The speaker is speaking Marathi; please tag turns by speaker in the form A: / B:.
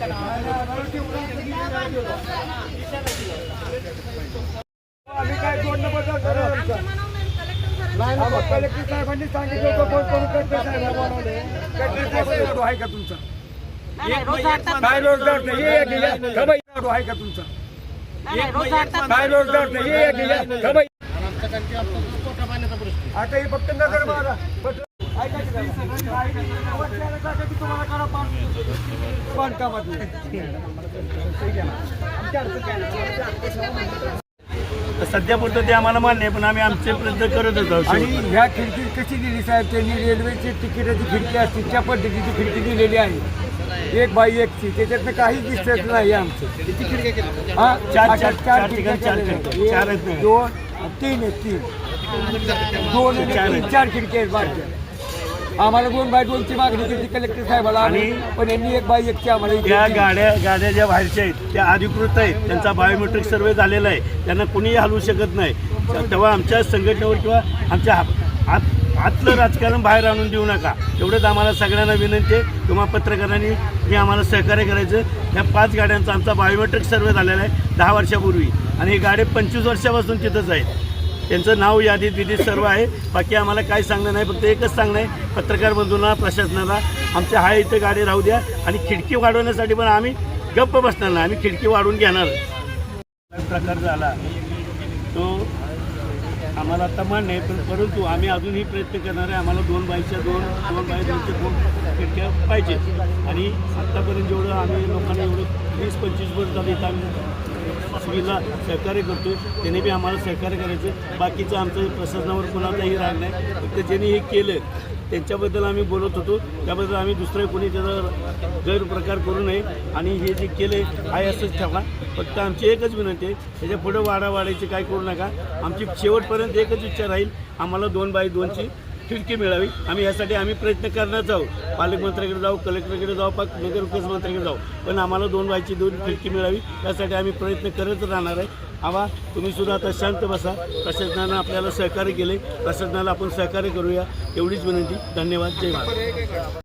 A: आम्ही काय जोडणं बदल कलेक्टर साहेबांनी सांगितलं होतं फोन करून कलेक्टर साहेब बोलवले. कलेक्टर साहेब आहे का तुमचा? काय रोजगार नाही आहे का तुमचा? काय रोजगार नाही आहे आता हे फक्त नगर मारा तुम्हाला करा बांधकामात
B: सध्यापुरतं ते आम्हाला मान्य आहे, पण आम्ही आमचे प्रयत्न करत होतो.
A: आणि ह्या खिडकी कशी दिली साहेब? त्यांनी रेल्वेची तिकिटाची खिडकी असते त्या पद्धतीची खिडकी दिलेली आहे, 1 बाय 1 ची. त्याच्यातनं काहीच दिसत नाही आमचं. हा, चार खिडक्या, 2 3 आहेत, 4 खिडक्या आहेत बाकी. आम्हाला 2 बाय 2 ची मागणी केली कलेक्टर साहेबाला, आणि पण यांनी 1 बाय 1 ची आम्हाला.
B: त्या गाड्या ज्या बाहेरच्या आहेत त्या अधिकृत आहेत, त्यांचा बायोमेट्रिक सर्वे झालेला आहे, त्यांना कुणीही हलवू शकत नाही. तेव्हा आमच्या संघटनेवर किंवा आमच्या आतलं राजकारण बाहेर आणून देऊ नका, एवढंच आम्हाला सगळ्यांना विनंती आहे. किंवा पत्रकारांनी मी आम्हाला सहकार्य करायचं. ह्या 5 गाड्यांचा आमचा बायोमेट्रिक सर्वे झालेला आहे 10 वर्षापूर्वी, आणि हे गाड्या 25 वर्षापासून तिथंच आहेत. त्यांचं नाव यादीत विधीत सर्व आहे. बाकी आम्हाला काय सांगणं नाही, फक्त एकच सांगणं आहे पत्रकार बंधूंना, प्रशासनाला, आमच्या हा इथे गाडी राहू द्या. आणि खिडकी वाढवण्यासाठी पण आम्ही गप्प बसणार नाही, आम्ही खिडकी वाढवून घेणार. प्रकार झाला तो आम्हाला आता मान्य आहे, परंतु आम्ही अजूनही प्रयत्न करणार आहे. आम्हाला 2 बाय 2 खिडक्या पाहिजे. आणि आत्तापर्यंत जेवढं आम्ही लोकांना एवढं 20-25 वर्ष झालं इथं आम्ही सिव्हिलला सहकार्य करतो, त्याने बी आम्हाला सहकार्य करायचं. बाकीचं आमचं प्रशासनावर कोणाचाही राग नाही, फक्त ज्यांनी हे केलं त्यांच्याबद्दल आम्ही बोलत होतो. त्याबद्दल आम्ही दुसरं कोणी त्याचा गैरप्रकार करू नये, आणि हे जे केले आहे असंच ठेवा. फक्त आमची एकच विनंती आहे, त्याच्या पुढं वाढायची काय करू नका. आमची शेवटपर्यंत एकच इच्छा राहील, आम्हाला 2 बाय 2 ची खिडकी मिळावी. आम्ही यासाठी प्रयत्न करण्यात जाऊ, पालकमंत्र्याकडे जाऊ, कलेक्टरकडे जाऊ, नगर विकास मंत्र्याकडे जाऊ, पण आम्हाला 2 बाय 2 खिडकी मिळावी यासाठी आम्ही प्रयत्न करत राहणार आहे. आवा तुम्ही सुद्धा आता शांत बसा. प्रशासनानं आपल्याला सहकार्य केले, प्रशासनाला आपण सहकार्य करूया, एवढीच विनंती. धन्यवाद. जय महाराज.